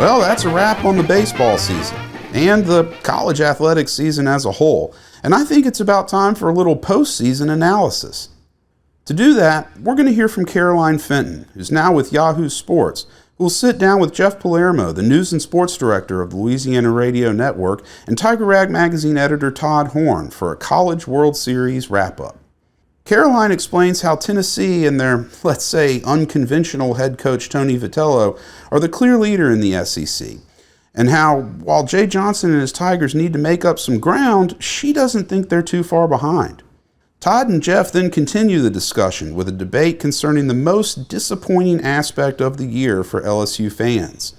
Well, that's a wrap on the baseball season and the college athletics season as a whole, and I think it's about time for a little postseason analysis. To do that, we're going to hear from Caroline Fenton, who's now with Yahoo Sports, who will sit down with Jeff Palermo, the news and sports director of the Louisiana Radio Network, and Tiger Rag magazine editor Todd Horne for a College World Series wrap-up. Caroline explains how Tennessee and their, let's say, unconventional head coach Tony Vitello are the clear leader in the SEC, and how, while Jay Johnson and his Tigers need to make up some ground, she doesn't think they're too far behind. Todd and Jeff then continue the discussion with a debate concerning the most disappointing aspect of the year for LSU fans.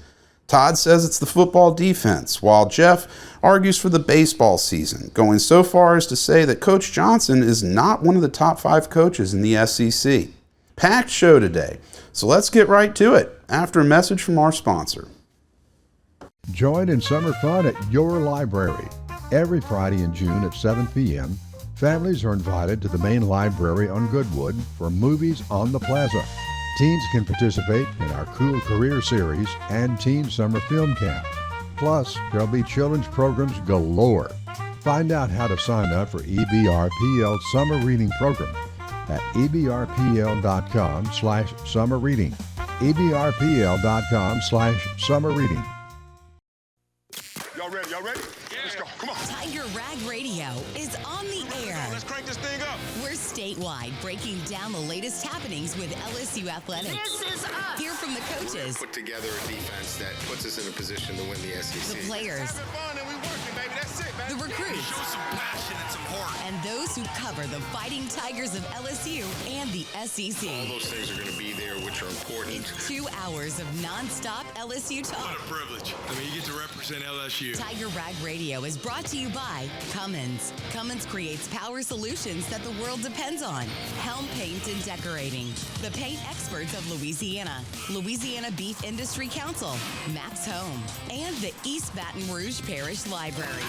Todd says it's the football defense, while Jeff argues for the baseball season, going so far as to say that Coach Johnson is not one of the top 5 coaches in the SEC. Packed show today, so let's get right to it after a message from our sponsor. Join in summer fun at your library. Every Friday in June at 7 p.m., families are invited to the main library on Goodwood for movies on the plaza. Teens can participate in our Cool Career Series and Teen Summer Film Camp. Plus, there'll be children's programs galore. Find out how to sign up for EBRPL Summer Reading Program at ebrpl.com/summer reading. ebrpl.com/summer reading. Y'all ready? Let's go. Come on. Tiger Rag Radio is on the air. Let's crank this thing up. We're statewide, breaking down the latest happenings with LSU athletics. This is us. Hear from the coaches, Put together a defense that puts us in a position to win the SEC. the players, Having fun and we working, baby. That's it, man. the recruits, Show some passion and some heart. and those who cover the Fighting Tigers of LSU and the All SEC. those things are going to be there, which are important. It's 2 hours of nonstop LSU What talk. a privilege. I mean, you get to represent LSU. Tiger Rag Radio is brought to you by Cummins. Cummins creates power solutions that the world depends on. Helm Paint and Decorating. The paint experts of Louisiana. Louisiana Beef Industry Council. Max Home. And the East Baton Rouge Parish Library.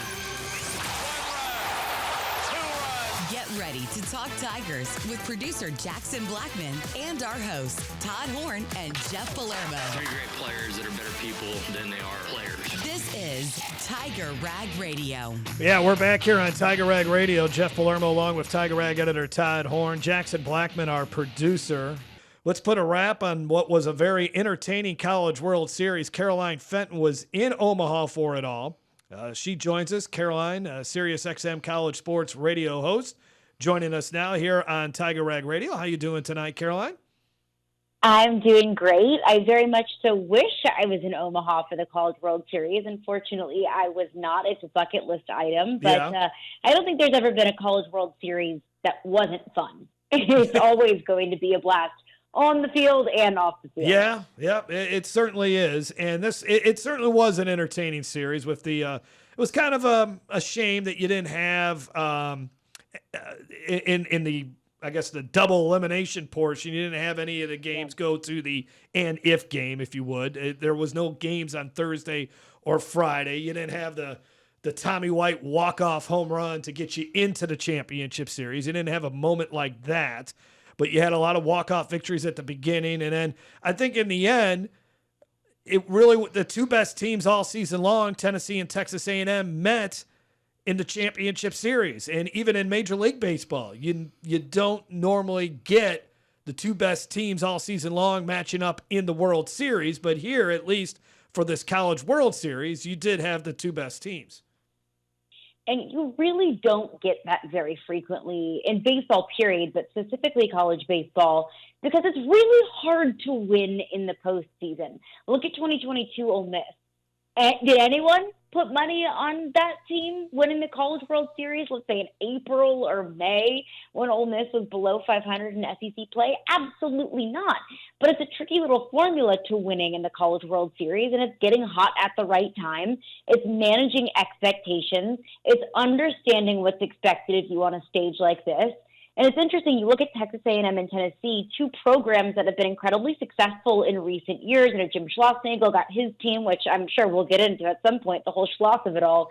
Get ready to talk Tigers with producer Jackson Blackman and our hosts, Todd Horne and Jeff Palermo. 3 great players that are better people than they are players. This is Tiger Rag Radio. Yeah, we're back here on Tiger Rag Radio. Jeff Palermo along with Tiger Rag editor Todd Horne. Jackson Blackman, our producer. Let's put a wrap on what was a very entertaining College World Series. Caroline Fenton was in Omaha for it all. She joins us. Caroline, Sirius XM College Sports radio host, joining us now here on Tiger Rag Radio. How you doing tonight, Caroline? I'm doing great. I very much so wish I was in Omaha for the College World Series. Unfortunately, I was not. It's a bucket list item, but I don't think there's ever been a College World Series that wasn't fun. It's always going to be a blast on the field and off the field. Yeah, it certainly is. And it certainly was an entertaining series with the it was kind of a shame that you didn't have in the, I guess, the double elimination portion, you didn't have any of the games go to the and if game, if you would. There was no games on Thursday or Friday. You didn't have the Tommy White walk-off home run to get you into the championship series. You didn't have a moment like that. But you had a lot of walk-off victories at the beginning. And then I think in the end, it really, the 2 best teams all season long, Tennessee and Texas A&M, met in the championship series. And even in Major League Baseball, you don't normally get the 2 best teams all season long matching up in the World Series. But here, at least for this College World Series, you did have the 2 best teams. And you really don't get that very frequently in baseball, period, but specifically college baseball, because it's really hard to win in the postseason. Look at 2022 Ole Miss. Did anyone put money on that team winning the College World Series, let's say in April or May, when Ole Miss was below 500 in SEC play? Absolutely not. But it's a tricky little formula to winning in the College World Series, and it's getting hot at the right time. It's managing expectations. It's understanding what's expected if you on a stage like this. And it's interesting, you look at Texas A&M and Tennessee, 2 programs that have been incredibly successful in recent years. You know, Jim Schlossnagle got his team, which I'm sure we'll get into at some point, the whole Schloss of it all.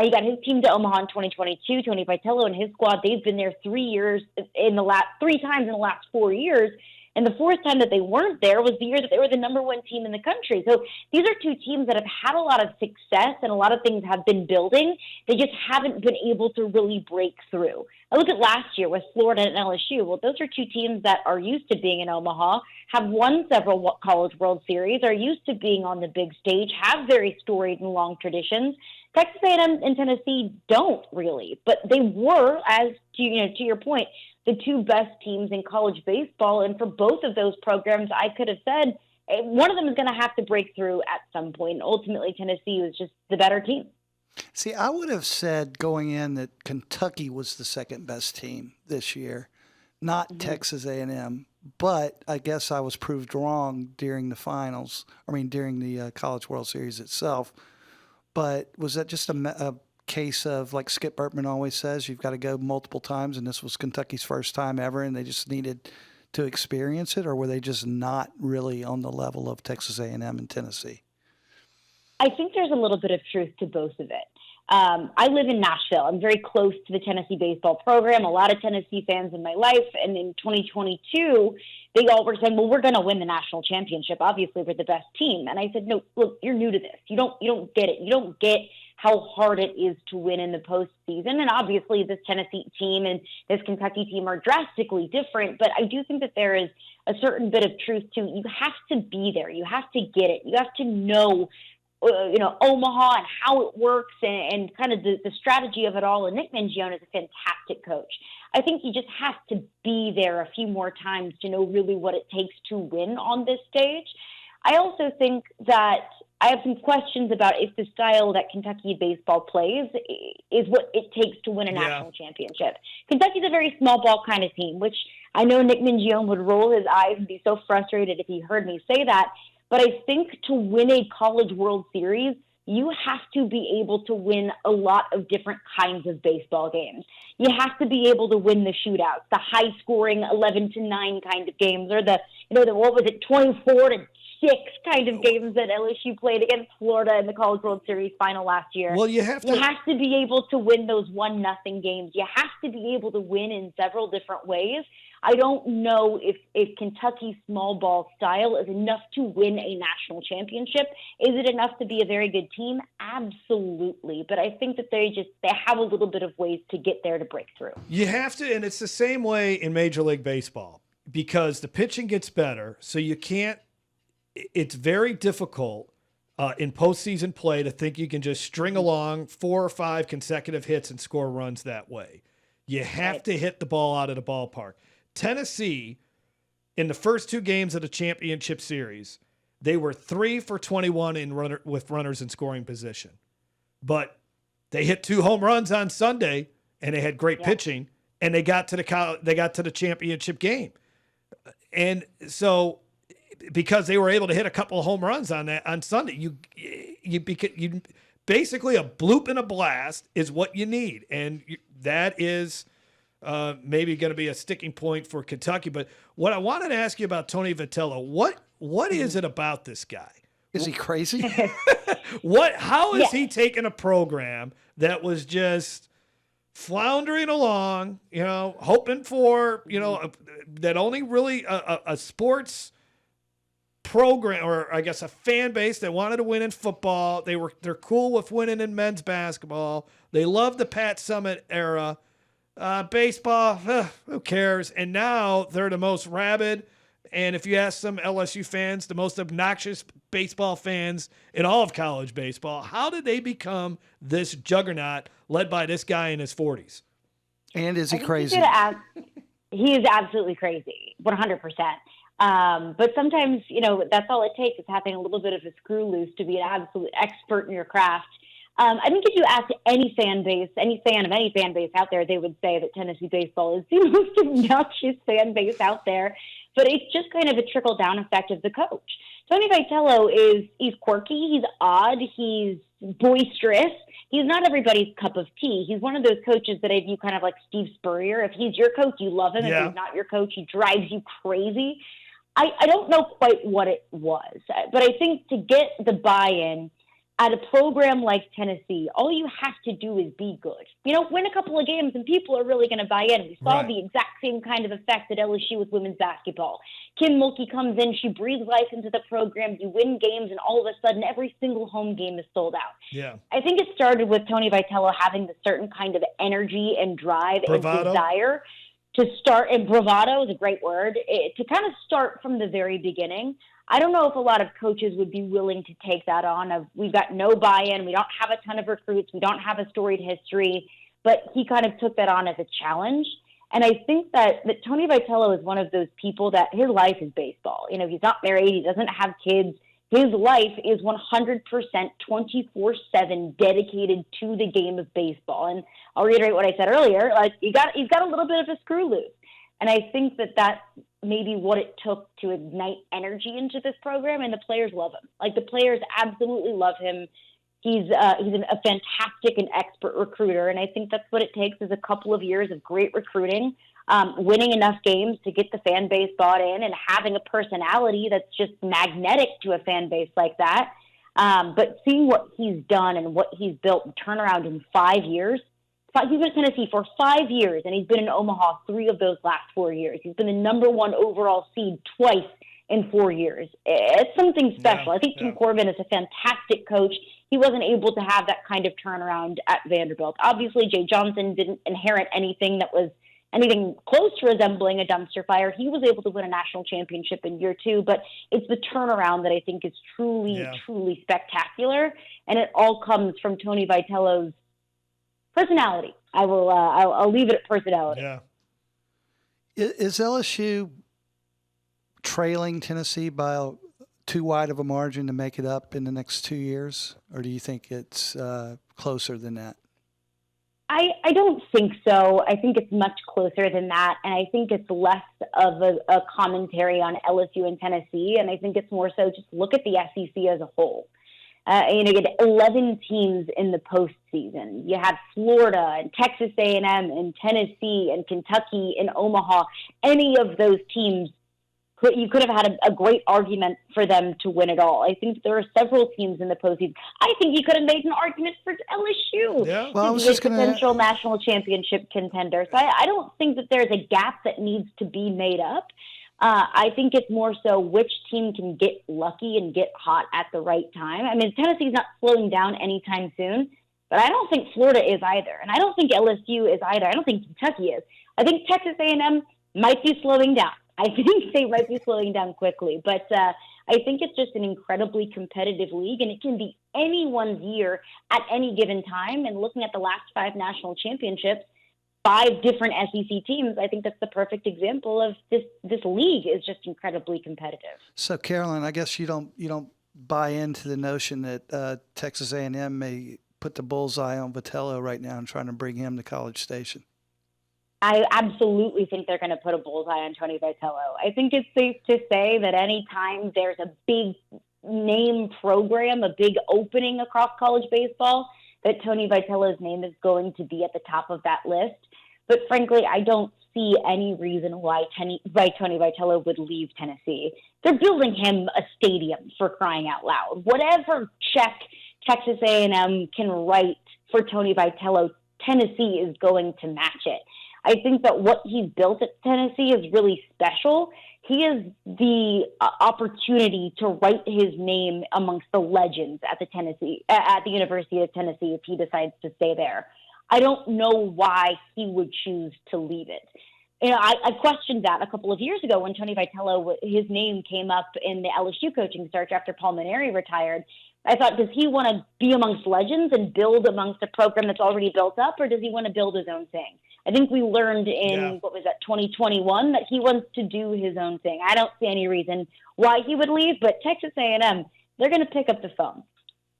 He got his team to Omaha in 2022. Tony Vitello and his squad, they've been there 3 times in the last 4 years. And the fourth time that they weren't there was the year that they were the number one team in the country. So these are two teams that have had a lot of success and a lot of things have been building. They just haven't been able to really break through. I look at last year with Florida and LSU. Well, those are two teams that are used to being in Omaha, have won several College World Series, are used to being on the big stage, have very storied and long traditions. Texas A&M and Tennessee don't really, but they were, as to your point, the two best teams in college baseball. And for both of those programs, I could have said one of them is going to have to break through at some point. And ultimately, Tennessee was just the better team. See, I would have said going in that Kentucky was the second best team this year, not Texas A&M. But I guess I was proved wrong during the finals. During the College World Series itself. But was that just a case of, like Skip Bertman always says, you've got to go multiple times, and this was Kentucky's first time ever, and they just needed to experience it, or were they just not really on the level of Texas A&M and Tennessee? I think there's a little bit of truth to both of it. I live in Nashville. I'm very close to the Tennessee baseball program, a lot of Tennessee fans in my life. And in 2022, they all were saying, well, we're going to win the national championship. Obviously, we're the best team. And I said, no, look, you're new to this. You don't get it. You don't get how hard it is to win in the postseason. And obviously, this Tennessee team and this Kentucky team are drastically different. But I do think that there is a certain bit of truth to you have to be there. You have to get it. You have to know Omaha and how it works and kind of the strategy of it all. And Nick Mingione is a fantastic coach. I think he just has to be there a few more times to know really what it takes to win on this stage. I also think that I have some questions about if the style that Kentucky baseball plays is what it takes to win a national championship. Kentucky's a very small ball kind of team, which I know Nick Mingione would roll his eyes and be so frustrated if he heard me say that. But I think to win a College World Series, you have to be able to win a lot of different kinds of baseball games. You have to be able to win the shootouts, the high-scoring 11-9 kind of games, or the 24-6 kind of games that LSU played against Florida in the College World Series final last year. Well, you have to be able to win those 1-0 games. You have to be able to win in several different ways. I don't know if Kentucky's small ball style is enough to win a national championship. Is it enough to be a very good team? Absolutely. But I think that they have a little bit of ways to get there to break through. You have to, and it's the same way in Major League Baseball because the pitching gets better, so you can't – it's very difficult in postseason play to think you can just string along 4 or 5 consecutive hits and score runs that way. You have to hit the ball out of the ballpark. Tennessee, in the first 2 games of the championship series, they were 3 for 21 with runners in scoring position. But they hit 2 home runs on Sunday, and they had great pitching, and they got to the championship game. And so, because they were able to hit a couple of home runs on Sunday, you basically a bloop and a blast is what you need, and that is. Maybe going to be a sticking point for Kentucky. But what I wanted to ask you about Tony Vitello, what is it about this guy? Is he crazy? How is he taking a program that was just floundering along, hoping for, that only really a sports program, or I guess a fan base that wanted to win in football. They're cool with winning in men's basketball. They love the Pat Summitt era. Baseball, who cares? And now they're the most rabid, and if you ask some LSU fans, the most obnoxious baseball fans in all of college baseball. How did they become this juggernaut led by this guy in his 40s? And is he crazy? He is absolutely crazy, 100%. But sometimes, that's all it takes is having a little bit of a screw loose to be an absolute expert in your craft. I think if you ask any fan of any fan base out there, they would say that Tennessee baseball is the most obnoxious fan base out there. But it's just kind of a trickle-down effect of the coach. Tony Vitello he's quirky, he's odd, he's boisterous. He's not everybody's cup of tea. He's one of those coaches that I view kind of like Steve Spurrier. If he's your coach, you love him. If he's not your coach, he drives you crazy. I don't know quite what it was, but I think to get the buy-in, at a program like Tennessee, all you have to do is be good. Win a couple of games and people are really going to buy in. We saw the exact same kind of effect at LSU with women's basketball. Kim Mulkey comes in, she breathes life into the program, you win games, and all of a sudden every single home game is sold out. Yeah. I think it started with Tony Vitello having the certain kind of energy and drive Bravado. and desire to start, and bravado is a great word, to kind of start from the very beginning. I don't know if a lot of coaches would be willing to take that on of, we've got no buy-in, we don't have a ton of recruits, we don't have a storied history, but he kind of took that on as a challenge. And I think that Tony Vitello is one of those people that his life is baseball. He's not married, he doesn't have kids. His life is 100% 24/7 dedicated to the game of baseball. And I'll reiterate what I said earlier, he's got a little bit of a screw loose. And I think that that's maybe what it took to ignite energy into this program, and the players love him. The players absolutely love him. He's a fantastic and expert recruiter, and I think that's what it takes is a couple of years of great recruiting, winning enough games to get the fan base bought in, and having a personality that's just magnetic to a fan base like that. But seeing what he's done and what he's built, turnaround in 5 years. He's been at Tennessee for 5 years, and he's been in Omaha 3 of those last 4 years. He's been the number 1 overall seed twice in 4 years. It's something special. I think Tim Corbin is a fantastic coach. He wasn't able to have that kind of turnaround at Vanderbilt. Obviously, Jay Johnson didn't inherit anything that was anything close to resembling a dumpster fire. He was able to win a national championship in year 2, but it's the turnaround that I think is truly, truly spectacular, and it all comes from Tony Vitello's personality. I'll leave it at personality. Yeah. Is LSU trailing Tennessee by too wide of a margin to make it up in the next 2 years, or do you think it's closer than that? I don't think so. I think it's much closer than that, and I think it's less of a commentary on LSU and Tennessee, and I think it's more so just look at the SEC as a whole. You get 11 teams in the postseason. You have Florida and Texas A&M and Tennessee and Kentucky and Omaha. Any of those teams, you could have had a great argument for them to win it all. I think there are several teams in the postseason. I think you could have made an argument for LSU to be a potential national championship contender. So I don't think that there's a gap that needs to be made up. I think it's more so which team can get lucky and get hot at the right time. I mean, Tennessee's not slowing down anytime soon, but I don't think Florida is either. And I don't think LSU is either. I don't think Kentucky is. I think Texas A&M might be slowing down. I think they might be slowing down quickly. But I think it's just an incredibly competitive league, and it can be anyone's year at any given time. And looking at the last 5 national championships, 5 different SEC teams, I think that's the perfect example of this league is just incredibly competitive. So, Caroline, I guess you don't buy into the notion that Texas A&M may put the bullseye on Vitello right now and trying to bring him to College Station. I absolutely think they're going to put a bullseye on Tony Vitello. I think it's safe to say that anytime there's a big name program, a big opening across college baseball, that Tony Vitello's name is going to be at the top of that list. But frankly, I don't see any reason why Tony Vitello would leave Tennessee. They're building him a stadium, for crying out loud. Whatever check Texas A&M can write for Tony Vitello, Tennessee is going to match it. I think that what he's built at Tennessee is really special. He has the opportunity to write his name amongst the legends at the University of Tennessee if he decides to stay there. I don't know why he would choose to leave it. I questioned that a couple of years ago when Tony Vitello, his name came up in the LSU coaching search after Paul Maneri retired. I thought, does he want to be amongst legends and build amongst a program that's already built up, or does he want to build his own thing? I think we learned in, 2021 that he wants to do his own thing. I don't see any reason why he would leave, but Texas A&M, they're going to pick up the phone.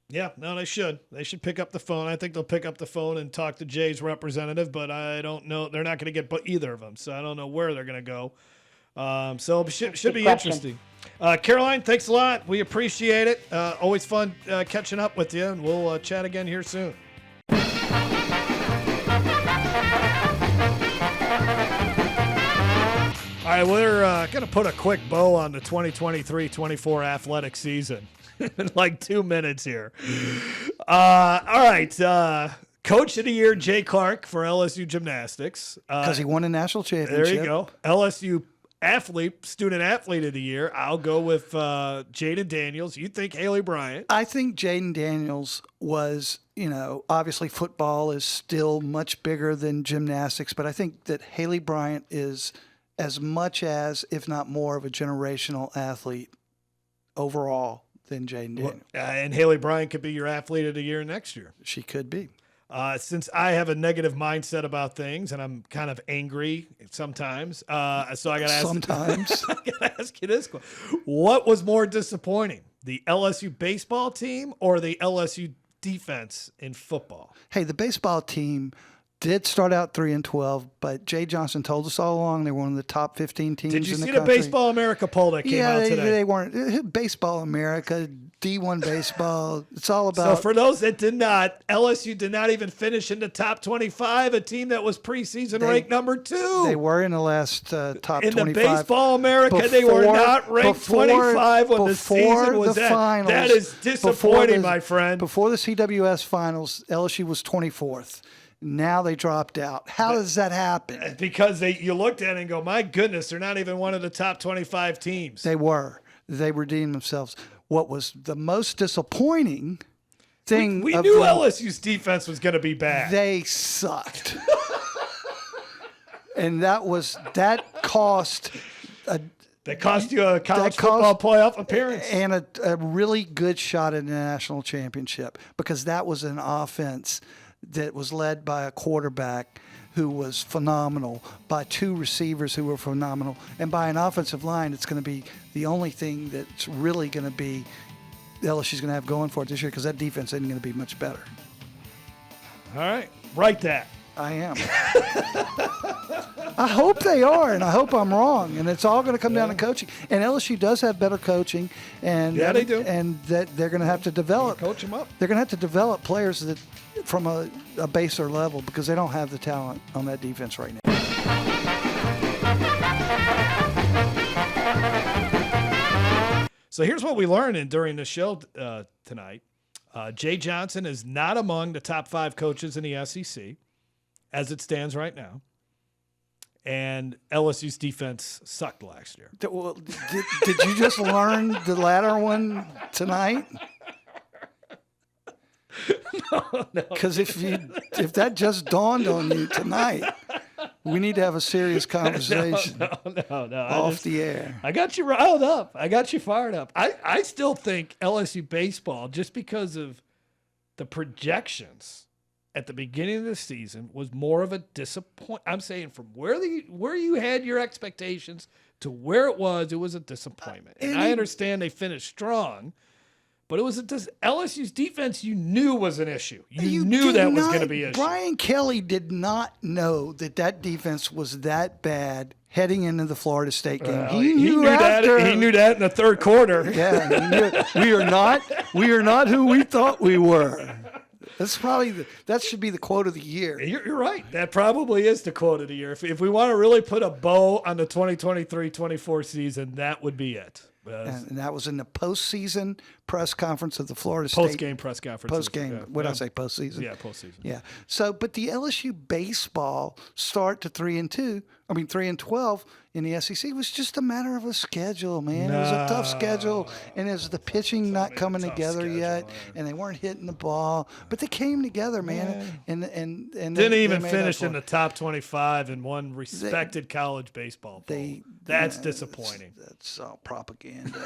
Yeah, no, they should. They should pick up the phone. I think they'll pick up the phone and talk to Jay's representative, but I don't know. They're not going to get either of them, so I don't know where they're going to go. So it should be interesting. Caroline, thanks a lot. We appreciate it. Always fun catching up with you, and we'll chat again here soon. All right, we're going to put a quick bow on the 2023-24 athletic season in like 2 minutes here. All right, Coach of the Year, Jay Clark for LSU Gymnastics. Because he won a national championship. There you go. LSU Student Athlete of the Year. I'll go with Jaden Daniels. You think Haley Bryant? I think Jaden Daniels was, obviously football is still much bigger than gymnastics, but I think that Haley Bryant is as much as, if not more, of a generational athlete overall than Jaden Daniels. And Haley Bryant could be your Athlete of the Year next year. She could be. Since I have a negative mindset about things and I'm kind of angry sometimes, so I got to ask. Sometimes. I got to ask you this question. What was more disappointing, the LSU baseball team or the LSU defense in football? Hey, the baseball team did start out 3-12, but Jay Johnson told us all along they were one of the top 15 teams in the country. Did you see the Baseball America poll that came out today? They weren't. Baseball America, D1 baseball, it's all about. So for those that did not, LSU did not even finish in the top 25, a team that was preseason ranked number 2. They were in the last top 25. In the Baseball America, they were not ranked 25 when the season was at. That is disappointing, my friend. Before the CWS finals, LSU was 24th. Now they dropped out. How does that happen? Because you looked at it and go, my goodness, they're not even one of the top 25 teams. They were. They redeemed themselves. What was the most disappointing thing? We knew LSU's defense was going to be bad. They sucked. And that cost That cost you a college football playoff appearance. And a really good shot at the national championship, because that was an offense that was led by a quarterback who was phenomenal, by 2 receivers who were phenomenal, and by an offensive line that's going to be the only thing that's really going to be LSU's going to have going for it this year, because that defense isn't going to be much better. All right. Write that. I am. I hope they are, and I hope I'm wrong. And it's all going to come down to coaching. And LSU does have better coaching, and they do. And that they're going to have to develop. Coach them up. They're going to have to develop players that from a baser level, because they don't have the talent on that defense right now. So here's what we learned during the show tonight. Jay Johnson is not among the top 5 coaches in the SEC as it stands right now. And LSU's defense sucked last year. Well, did you just learn the latter one tonight? No. Because if that just dawned on you tonight, we need to have a serious conversation. No. Off the air. I got you riled up. I got you fired up. I still think LSU baseball, just because of the projections at the beginning of the season, was more of a disappointment. I'm saying from where you had your expectations to where it was a disappointment. And I understand they finished strong, but it was LSU's defense you knew was an issue. You knew that was going to be an issue. Brian Kelly did not know that defense was that bad heading into the Florida State game. He knew that in the third quarter. Yeah, he knew, we are not who we thought we were. That's probably that should be the quote of the year. You're right. That probably is the quote of the year. If we want to really put a bow on the 2023-24 season, that would be it. And that was in the postseason press conference of the Florida State. Post-game press conference. Post-game. What did I say? Postseason? Yeah, postseason. Yeah. So, but the LSU baseball start to 3-12 in the SEC was just a matter of a schedule, man. It was a tough schedule, and it was the pitching not coming together yet, and they weren't hitting the ball, but they came together, man. And didn't even finish in the top 25 in one respected college baseball poll. That's disappointing. That's all propaganda.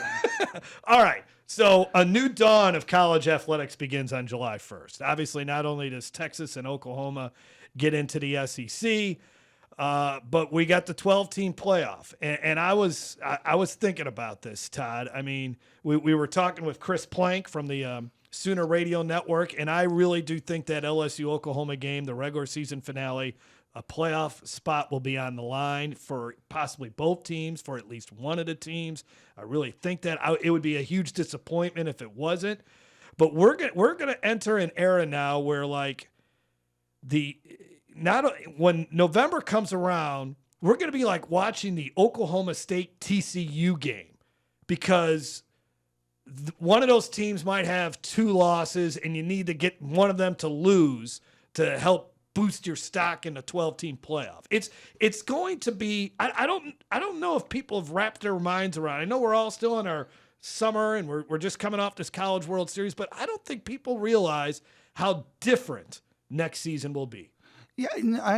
All right. So a new dawn of college athletics begins on July 1st. Obviously, not only does Texas and Oklahoma get into the SEC, but we got the 12-team playoff. And I was thinking about this, Todd. I mean, we were talking with Chris Plank from the Sooner Radio Network, and I really do think that LSU-Oklahoma game, the regular season finale, a playoff spot will be on the line for possibly both teams, for at least one of the teams. I really think that it would be a huge disappointment if it wasn't. But we're gonna enter an era now where when November comes around, we're going to be like watching the Oklahoma State TCU game, because one of those teams might have 2 losses and you need to get one of them to lose to help boost your stock in the 12-team playoff. It's going to be, I don't know if people have wrapped their minds around. I know we're all still in our summer and we're just coming off this College World Series, but I don't think people realize how different next season will be. Yeah,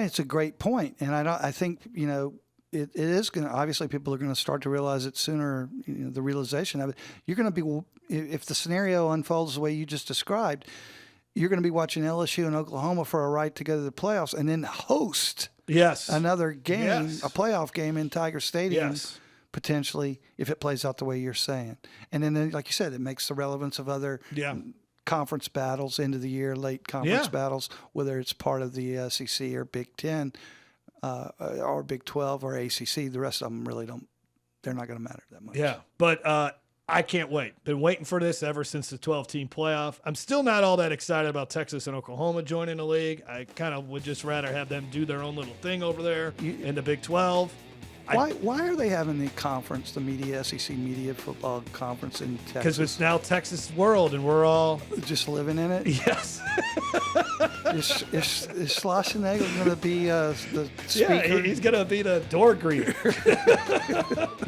it's a great point, and I think it is going to, obviously people are going to start to realize it sooner. The realization of it. You're going to be, if the scenario unfolds the way you just described, you're going to be watching LSU and Oklahoma for a right to go to the playoffs, and then host another game, a playoff game in Tiger Stadium. Potentially, if it plays out the way you're saying. And then, like you said, it makes the relevance of other conference battles, end of the year, late conference battles, whether it's part of the SEC or Big Ten or Big 12 or ACC. The rest of them really don't, they're not going to matter that much. Yeah, but I can't wait. Been waiting for this ever since the 12-team playoff. I'm still not all that excited about Texas and Oklahoma joining the league. I kind of would just rather have them do their own little thing over there in the Big 12. Why are they having the conference, the SEC media football conference in Texas? Because it's now Texas world, and we're all just living in it. Yes. Is Schwarzenegger going to be the speaker? Yeah, he's going to be the door greeter.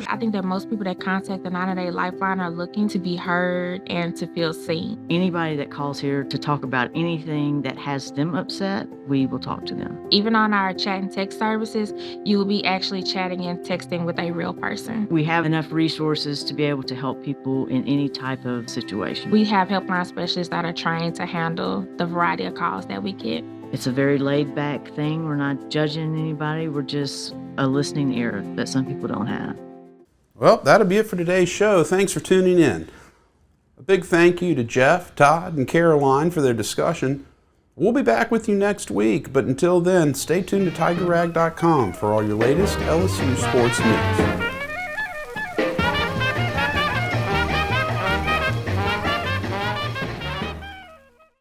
I think that most people that contact the 90-Day Lifeline are looking to be heard and to feel seen. Anybody that calls here to talk about anything that has them upset, we will talk to them. Even on our chat and text services, you will be actually chatting and texting with a real person. We have enough resources to be able to help people in any type of situation. We have helpline specialists that are trained to handle the variety of calls that we get. It's a very laid-back thing. We're not judging anybody. We're just a listening ear that some people don't have. Well, that'll be it for today's show. Thanks for tuning in. A big thank you to Jeff, Todd, and Caroline for their discussion. We'll be back with you next week, but until then, stay tuned to TigerRag.com for all your latest LSU sports news.